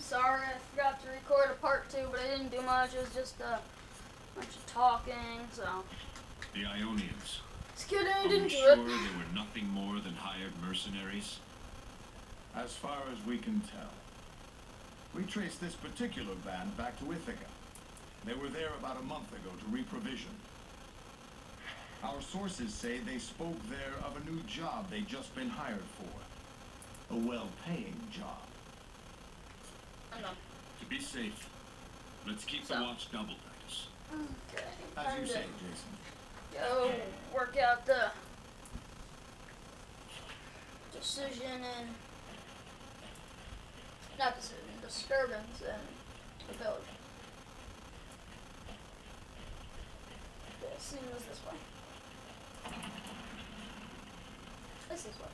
sorry, I forgot to record a part 2, but I didn't do much. It was just a bunch of talking, so. The Ionians. Just kidding, I Are didn't we do sure it. they were nothing more than hired mercenaries? As far as we can tell. We traced this particular band back to Ithaca. They were there about a month ago to reprovision. Our sources say they spoke there of a new job they'd just been hired for. A well-paying job. To be safe, let's keep the watch double, Titus. Okay. As you say, Jason. Go work out the decision and not decision, disturbance in the village. Okay, as soon as this way. This is what.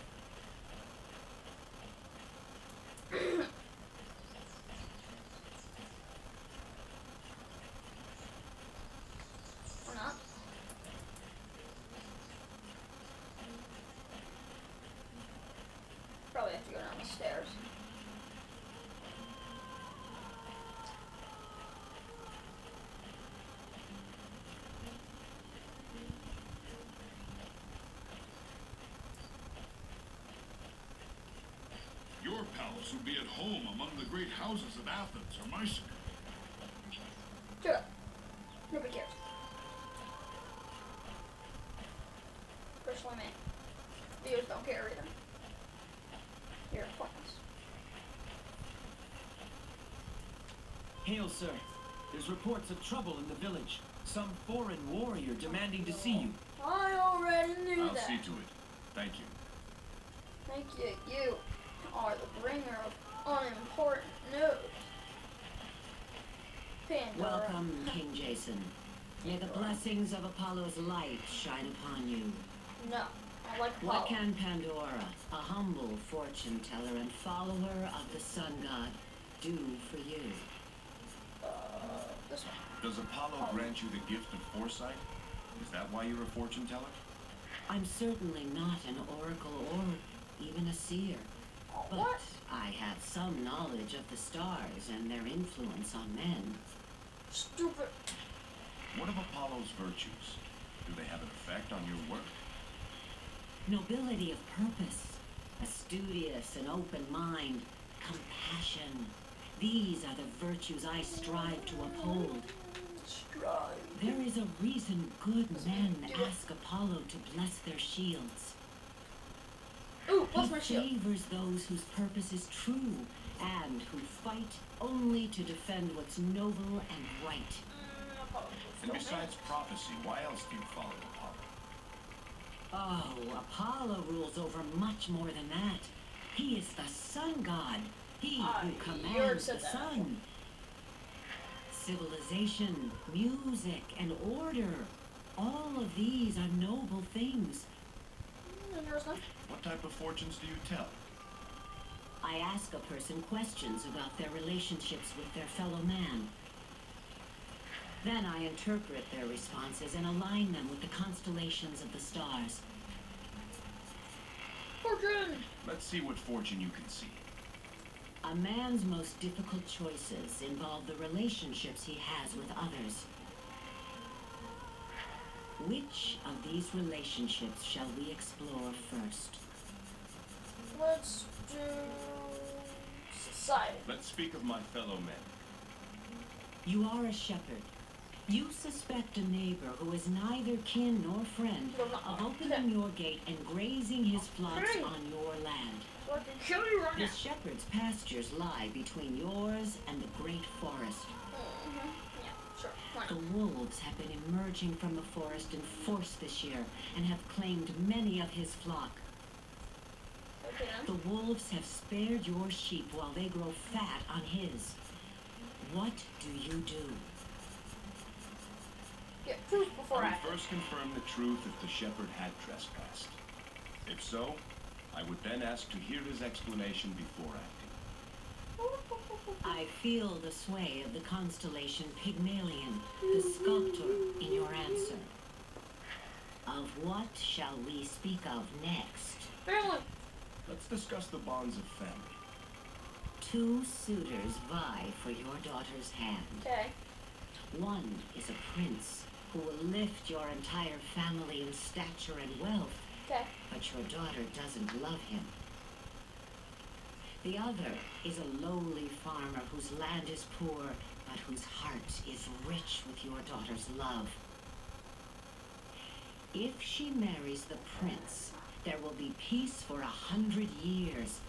Or not. Probably have to go down the stairs. Your palace would be at home among the great houses of Athens or Mycenae. Shut up. Nobody cares. Especially me. Viewers don't care either. You're pointless. Hail, sir. There's reports of trouble in the village. Some foreign warrior demanding to see you. I already knew I'll that. see to it. Thank you. Thank you. You are the bringer of unimportant news. Pandora. Welcome, King Jason. May the blessings of Apollo's light shine upon you. No, I like What Apollo. can Pandora, a humble fortune teller and follower of the sun god, do for you? This one. Does Apollo grant you the gift of foresight? Is that why you're a fortune teller? I'm certainly not an oracle or even a seer. But What? I have some knowledge of the stars and their influence on men. Stupid. What of Apollo's virtues? Do they have an effect on your work? Nobility of purpose, a studious and open mind, compassion. These are the virtues I strive to uphold. Strive. There is a reason good men ask Apollo to bless their shields. Ooh, what's my He shield? favors those whose purpose is true and who fight only to defend what's noble and right. Apollo. And besides prophecy, why else do you follow Apollo? Oh, Apollo rules over much more than that. He is the sun god. He who you already commands said the that. sun. Civilization, music, and order. All of these are noble things. Interesting. What type of fortunes do you tell? I ask a person questions about their relationships with their fellow man. Then I interpret their responses and align them with the constellations of the stars. Fortune. Let's see what fortune you can see. A man's most difficult choices involve the relationships he has with others. Which of these relationships shall we explore first? Let's do society. Let's speak of my fellow men. You are a shepherd. You suspect a neighbor who is neither kin nor friend of opening your gate and grazing his flocks on your land. So I can kill you right now. This shepherd's pastures lie between yours and the great forest. Yeah, sure. Why The not? wolves have been emerging from the forest in force this year and have claimed many of his flock. Okay then. The wolves have spared your sheep while they grow fat on his. What do you do? Get proof before I I. would first confirm the truth if the shepherd had trespassed. If so, I would then ask to hear his explanation before acting. I feel the sway of the constellation Pygmalion, the sculptor, in your answer. Of what shall we speak of next? Family. Let's discuss the bonds of family. 2 suitors vie for your daughter's hand. Okay. One is a prince who will lift your entire family in stature and wealth, Okay. but your daughter doesn't love him. The other is a lowly farmer whose land is poor, but whose heart is rich with your daughter's love. If she marries the prince, there will be peace for 100 years,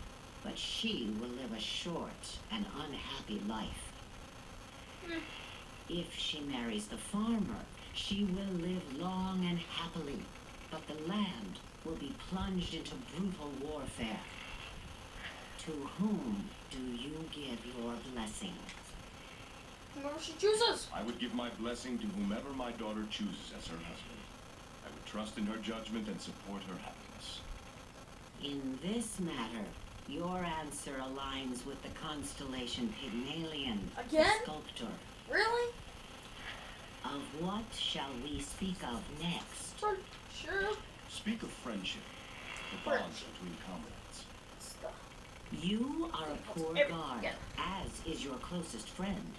but she will live a short and unhappy life. If she marries the farmer, she will live long and happily, but the land will be plunged into brutal warfare. To whom do you give your blessing? Whoever she chooses. I would give my blessing to whomever my daughter chooses as her husband. I would trust in her judgment and support her happiness. In this matter, your answer aligns with the constellation Pygmalion, Again? the sculptor. Really? Of what shall we speak of next? Sure. Speak of friendship, the bonds between comrades. Stuff. You are a poor guard, Yeah. as is your closest friend.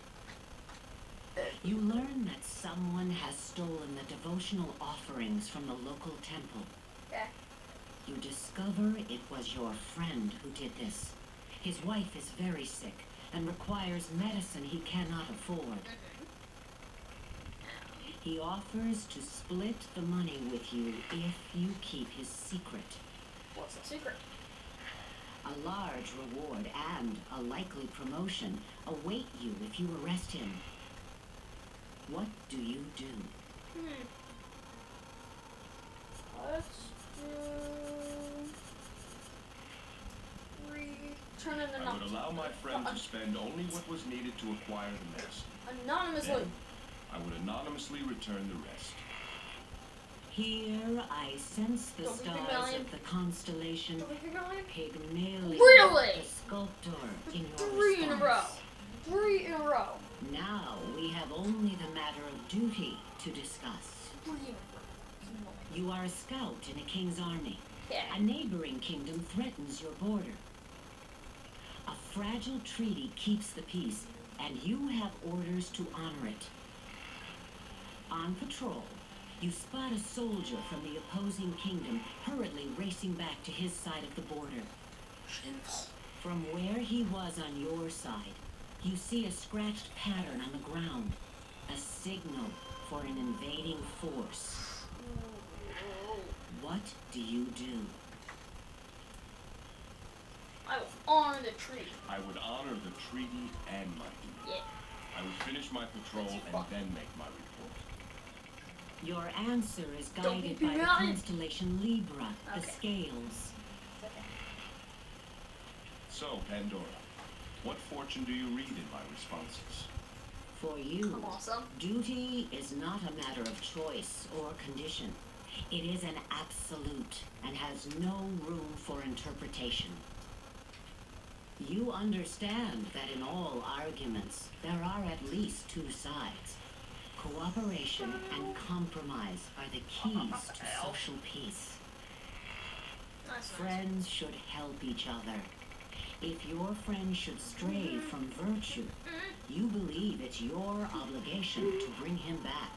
You learn that someone has stolen the devotional offerings from the local temple. Okay. You discover it was your friend who did this. His wife is very sick and requires medicine he cannot afford. He offers to split the money with you if you keep his secret. What's the secret? A large reward and a likely promotion await you if you arrest him. What do you do? Let's do... Turn in the I would allow my friend to spend only what was needed to acquire the medicine. Anonymously. Then, I would anonymously return the rest. Here I sense the Don't be stars Pygmalion. of the constellation Don't be Pygmalion. Pygmalion, Really? the sculptor, in your 3 in a row. response. 3 in a row. Now we have only the matter of duty to discuss. 3 in a row. You are a scout in a king's army. Yeah. A neighboring kingdom threatens your border. A fragile treaty keeps the peace, and you have orders to honor it. On patrol, you spot a soldier from the opposing kingdom hurriedly racing back to his side of the border. From where he was on your side, you see a scratched pattern on the ground, a signal for an invading force. What do you do? I will honor the treaty. I would honor the treaty and my duty. Yeah. I would finish my patrol and then make my report. Your answer is Don't be guided by the Pygmalion. constellation Libra, the Okay. scales. So, Pandora, what fortune do you read in my responses? For you, I'm awesome. duty is not a matter of choice or condition. It is an absolute and has no room for interpretation. You understand that in all arguments, there are at least 2 sides. Cooperation and compromise are the keys to social peace. Nice. Friends should help each other. If your friend should stray from virtue, you believe it's your obligation to bring him back.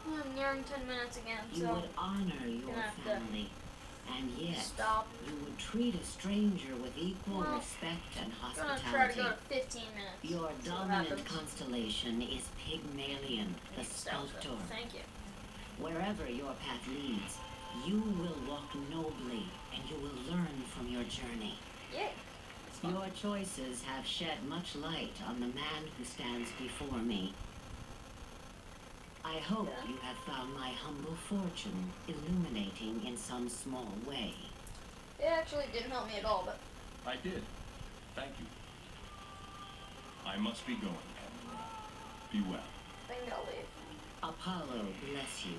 I'm nearing 10 minutes again, You so would honor your gonna have to family, and yet stop. you would treat a stranger with equal Well, respect and I'm gonna try to hospitality. go to 15 minutes. Your See what dominant happens. constellation is Pygmalion, the sculptor. Thank you. Wherever your path leads, you will walk nobly, and you will learn from your journey. Yeah. It's fun. Your choices have shed much light on the man who stands before me. I hope Yeah. you have found my humble fortune illuminating in some small way. It actually didn't help me at all, but I did. Thank you. I must be going, Pandora. Be well. I think I'll leave. Apollo bless you.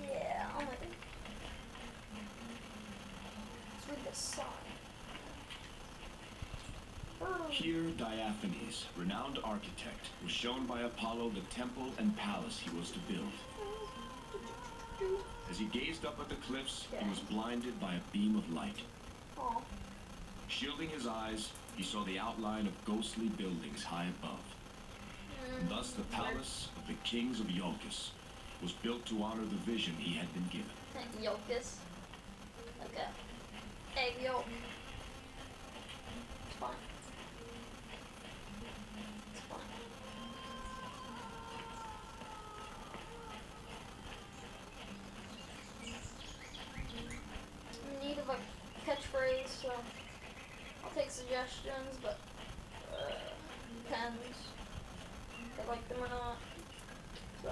Yeah, I'm leaving. Let's read this sign. Here, Diaphanes, renowned architect, was shown by Apollo the temple and palace he was to build. As he gazed up at the cliffs, he was blinded by a beam of light. Oh, Shielding his eyes, he saw the outline of ghostly buildings high above. Thus the palace of the kings of Iolcus was built to honor the vision he had been given. Iolcus. Okay. Hey, yo. It's fine. It's fine. I'm in need of a catchphrase, so I'll take suggestions, but depends if I like them or not. So.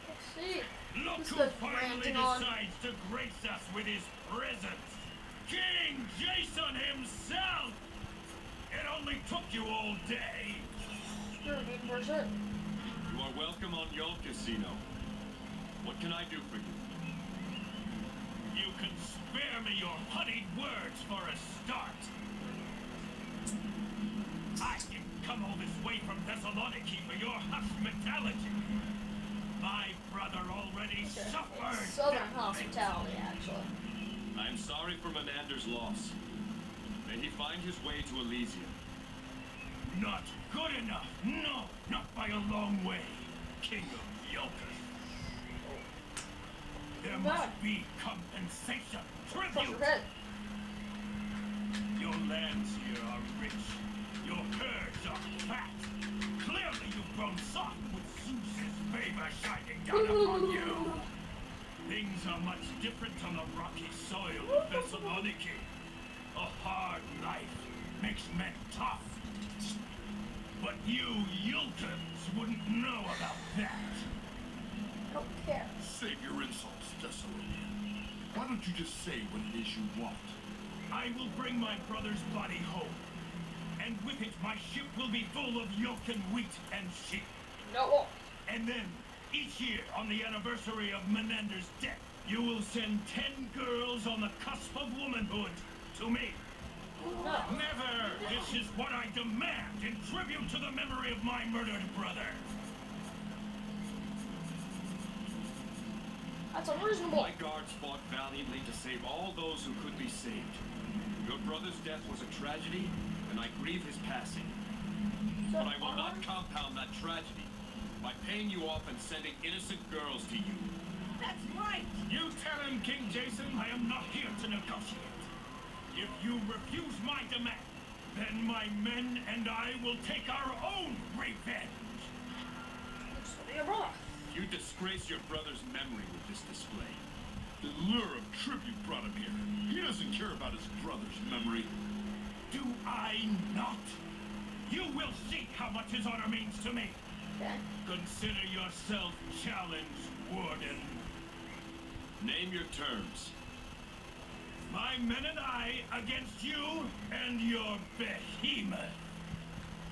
Let's see. Look Who's who the finally ranting on? decides to grace us with his presence. King Jason himself! It only took you all day. You're a good person. You are welcome on Casino. What can I do for you? You can spare me your honeyed words for a start. I didn't come all this way from Thessaloniki for your hospitality. My brother already suffered. Southern hospitality, actually. I'm sorry for Menander's loss. May he find his way to Elysium. Not good enough. No, not by a long way. King of Iolcus. There must be compensation. Touch Tribute. your head. Your lands here are rich. Your herds are fat. Clearly you've grown soft with Zeus's favor shining down upon you. Things are much different on the rocky soil of Thessaloniki. A hard life makes men tough. But you Iolcans wouldn't know about that. I don't care. Save your insults, Thessalonian. Why don't you just say what it is you want? I will bring my brother's body home. And with it, my ship will be full of Iolcan wheat and sheep. No. And then, each year, on the anniversary of Menander's death, you will send 10 girls on the cusp of womanhood to me. No. Never! This is what I demand in tribute to the memory of my murdered brother. That's unreasonable. My guards fought valiantly to save all those who could be saved. Your brother's death was a tragedy, and I grieve his passing. But I will not compound that tragedy by paying you off and sending innocent girls to you. That's right! You tell him, King Jason, I am not here to negotiate. If you refuse my demand, then my men and I will take our own revenge. You're wrong. You disgrace your brother's memory with this display. The lure of tribute brought him here. He doesn't care about his brother's memory. Do I not? You will see how much his honor means to me. Okay. Consider yourself challenged, Warden. Name your terms. My men and I against you and your behemoth.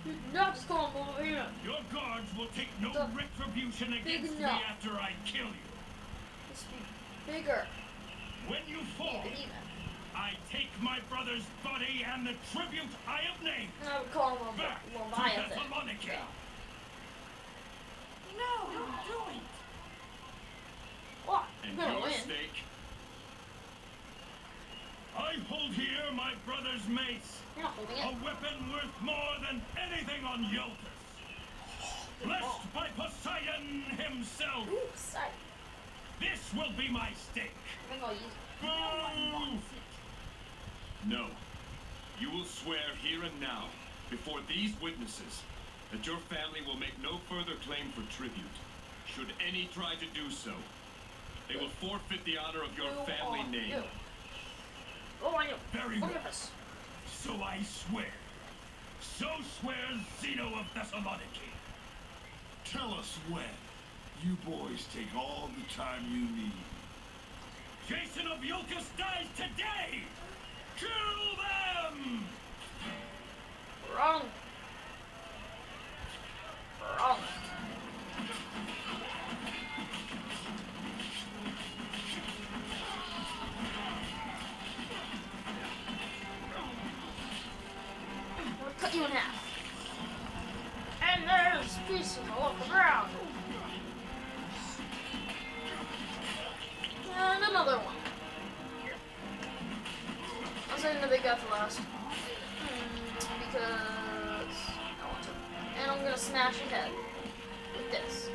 You did not just call him over here. Your guards will take no The retribution against me enough. after I kill you. This be bigger. When you fall, Even. I take my brother's body and the tribute I have named I would call him a back to Leviathan. Thessaloniki. No, don't do it. What? And You're gonna your win. stake? I hold here my brother's mace, You're not holding a it. weapon worth more than anything on Iolcus. Blessed by Poseidon himself, Ooh, sight. this will be my stake. I think I'll use it. Boo! No. You will swear here and now, before these witnesses, that your family will make no further claim for tribute. Should any try to do so, they will forfeit the honor of your family name. Oh, I know. Very Look well. at this. So I swear. So swears Zeno of Thessaloniki. Tell us when. You boys take all the time you need. Jason of Iolcus dies today! Kill them! Wrong. Wrong. I'll cut you in half. And there's pieces all over the ground. fast. Because I want to. And I'm gonna smash his head with this.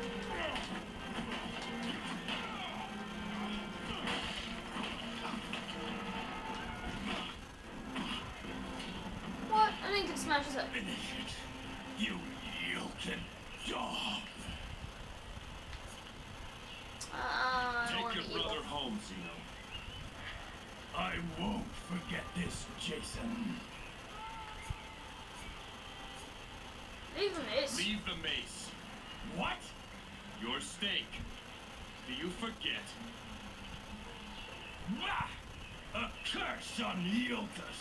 What? I didn't get to smash his head. Finish it, you yolken dog. I don't want to Take be your evil. brother home, Zeno. I won't forget this, Jason. Leave the mace. Leave the mace. What? Your stake. Do you forget? Bah! A curse on Yiltus.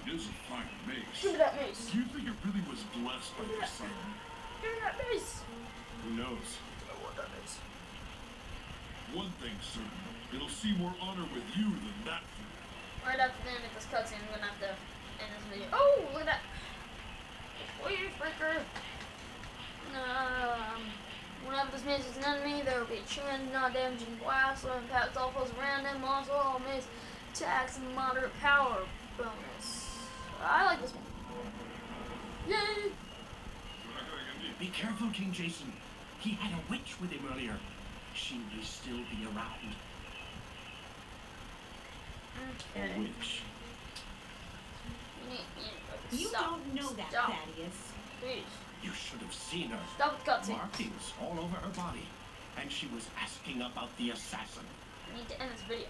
It is a fine mace. Give me that mace. Do you think it really was blessed by your son? Give me that mace. Who knows? I want that mace. One thing's certain, it'll see more honor with you than that fool. Right after the end of this cutscene, I'm gonna have to end this video. Oh, look at that! Wait, freaker! Whenever this mace is an enemy, there will be a tremendous non-damaging blast, so impacts all foes around them. Also, all mace attacks and moderate power bonus. I like this one. Yay! Be careful, King Jason. He had a witch with him earlier. She may still be around. Okay. A witch. You Stop. don't know that, Stop. Thaddeus. Please. You should have seen her. Stop with the cutscene. Markings all over her body. And she was asking about the assassin. I need to end this video.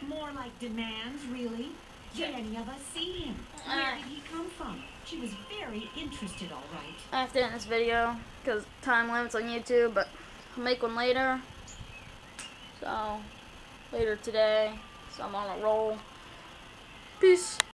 More like demands, really? Did any of us see him? Where did he come from? She was very interested, all right. I have to end this video because time limits on YouTube, but I'll make one later. So, later today. So I'm on a roll. Peace.